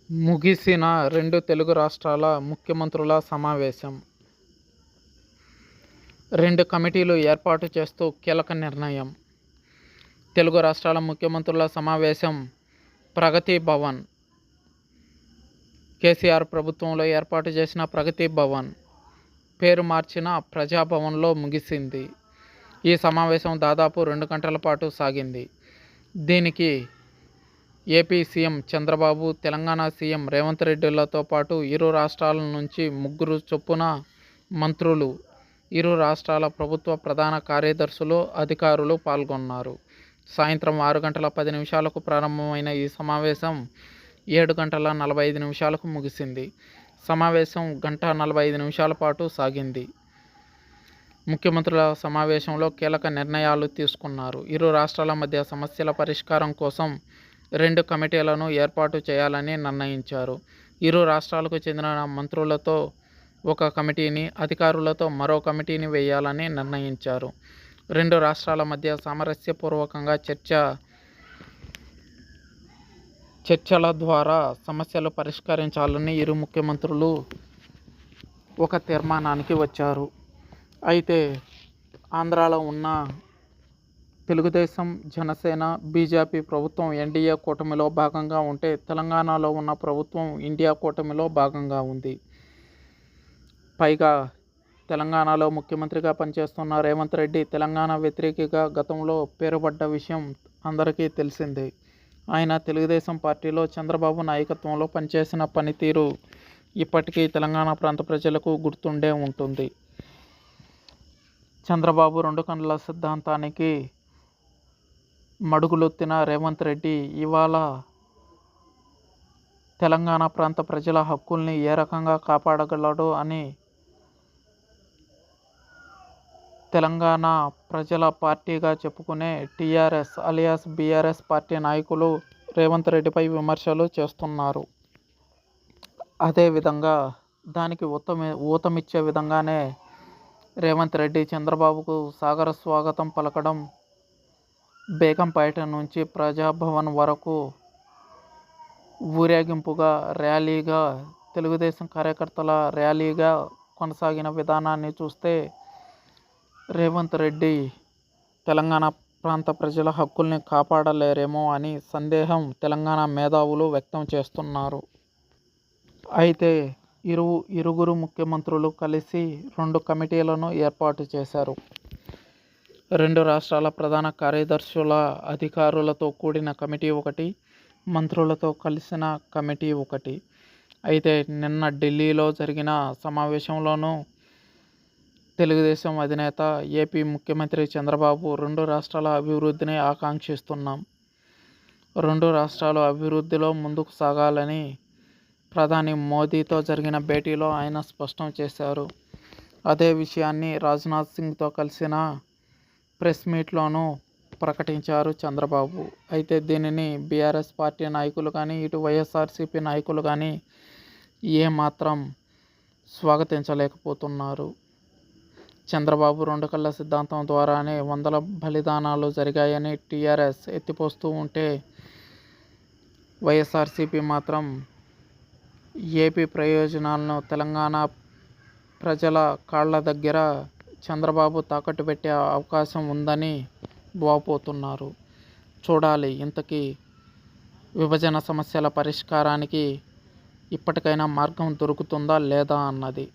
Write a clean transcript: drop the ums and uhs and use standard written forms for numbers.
ముగిసిన 2 తెలుగు రాష్ట్రాల ముఖ్యమంత్రుల సమావేశం. 2 కమిటీలు ఏర్పాటు చేస్తూ కీలక నిర్ణయం. తెలుగు రాష్ట్రాల ముఖ్యమంత్రుల సమావేశం ప్రగతి భవన్, కేసీఆర్ ప్రభుత్వంలో ఏర్పాటు చేసిన ప్రగతి భవన్, పేరు మార్చిన ప్రజాభవన్లో ముగిసింది. ఈ సమావేశం దాదాపు 2 గంటల పాటు సాగింది. దీనికి AP CM Chandrababu, Telangana CM Revanth రెడ్డిలతో పాటు ఇరు రాష్ట్రాల నుంచి 3 చొప్పున మంత్రులు, ఇరు రాష్ట్రాల ప్రభుత్వ ప్రధాన కార్యదర్శులు, అధికారులు పాల్గొన్నారు. సాయంత్రం 6 గంటల 10 నిమిషాలకు ప్రారంభమైన ఈ సమావేశం 7 గంటల 45 నిమిషాలకు ముగిసింది. సమావేశం 1:45 నిమిషాల పాటు సాగింది. ముఖ్యమంత్రుల సమావేశంలో కీలక నిర్ణయాలు తీసుకున్నారు. ఇరు రాష్ట్రాల మధ్య సమస్యల పరిష్కారం కోసం 2 కమిటీలను ఏర్పాటు చేయాలని నిర్ణయించారు. ఇరు రాష్ట్రాలకు చెందిన మంత్రులతో ఒక కమిటీని, అధికారులతో మరో కమిటీని వేయాలని నిర్ణయించారు. 2 రాష్ట్రాల మధ్య సామరస్యపూర్వకంగా చర్చల ద్వారా సమస్యలు పరిష్కరించాలని ఇరు ముఖ్యమంత్రులు ఒక తీర్మానానికి వచ్చారు. అయితే ఆంధ్రాలో ఉన్న తెలుగుదేశం, జనసేన, బీజేపీ ప్రభుత్వం ఎన్డీఏ కూటమిలో భాగంగా ఉంటే, తెలంగాణలో ఉన్న ప్రభుత్వం ఇండియా కూటమిలో భాగంగా ఉంది. పైగా తెలంగాణలో ముఖ్యమంత్రిగా పనిచేస్తున్న రేవంత్ రెడ్డి తెలంగాణ వ్యతిరేకిగా గతంలో పేరుపడ్డ విషయం అందరికీ తెలిసిందే. ఆయన తెలుగుదేశం పార్టీలో చంద్రబాబు నాయకత్వంలో పనిచేసిన పనితీరు ఇప్పటికీ తెలంగాణ ప్రాంత ప్రజలకు గుర్తుండే ఉంటుంది. చంద్రబాబు 2 కన్నుల సిద్ధాంతానికి మడుగులొత్తిన రేవంత్ రెడ్డి ఇవాళ తెలంగాణ ప్రాంత ప్రజల హక్కుల్ని ఏ రకంగా కాపాడగలడు అని తెలంగాణ ప్రజల పార్టీగా చెప్పుకునే టీఆర్ఎస్ అలియాస్ బీఆర్ఎస్ పార్టీ నాయకులు రేవంత్ రెడ్డిపై విమర్శలు చేస్తున్నారు. అదేవిధంగా దానికి ఊతమిచ్చే విధంగానే రేవంత్ రెడ్డి చంద్రబాబుకు సాగర స్వాగతం పలకడం, బేగంపేట నుంచి ప్రజాభవన్ వరకు ఊరేగింపుగా, ర్యాలీగా, తెలుగుదేశం కార్యకర్తల ర్యాలీగా కొనసాగిన విధానాన్ని చూస్తే రేవంత్ రెడ్డి తెలంగాణ ప్రాంత ప్రజల హక్కుల్ని కాపాడలేరేమో అని సందేహం తెలంగాణ మేధావులు వ్యక్తం చేస్తున్నారు. అయితే ఇరుగురు ముఖ్యమంత్రులు కలిసి 2 కమిటీలను ఏర్పాటు చేశారు. 2 రాష్ట్రాల ప్రధాన కార్యదర్శుల, అధికారులతో కూడిన కమిటీ ఒకటి, మంత్రులతో కలిసిన కమిటీ ఒకటి. అయితే నిన్న ఢిల్లీలో జరిగిన సమావేశంలోనూ తెలుగుదేశం అధినేత, ఏపీ ముఖ్యమంత్రి చంద్రబాబు 2 రాష్ట్రాల అభివృద్ధిని ఆకాంక్షిస్తున్నాం, 2 రాష్ట్రాలు అభివృద్ధిలో ముందుకు సాగాలని ప్రధాని మోదీతో జరిగిన భేటీలో ఆయన స్పష్టం చేశారు. అదే విషయాన్ని రాజ్నాథ్ సింగ్తో కలిసిన ప్రెస్ మీట్లోనూ ప్రకటించారు చంద్రబాబు. అయితే దీనిని బీఆర్ఎస్ పార్టీ నాయకులు కానీ, ఇటు వైఎస్ఆర్సీపీ నాయకులు కానీ ఏమాత్రం స్వాగతించలేకపోతున్నారు. చంద్రబాబు 2 కళ్ళ సిద్ధాంతం ద్వారానే వందల బలిదానాలు జరిగాయని టీఆర్ఎస్ ఎత్తిపోస్తూ ఉంటే, వైఎస్ఆర్సీపీ మాత్రం ఏపీ ప్రయోజనాలను తెలంగాణ ప్రజల కాళ్ల దగ్గర చంద్రబాబు తాకట్టు పెట్టే అవకాశం ఉందని వాపోతున్నారు. చూడాలి ఇంతకీ విభజన సమస్యల పరిష్కారానికి ఇప్పటికైనా మార్గం దొరుకుతుందా లేదా అన్నది.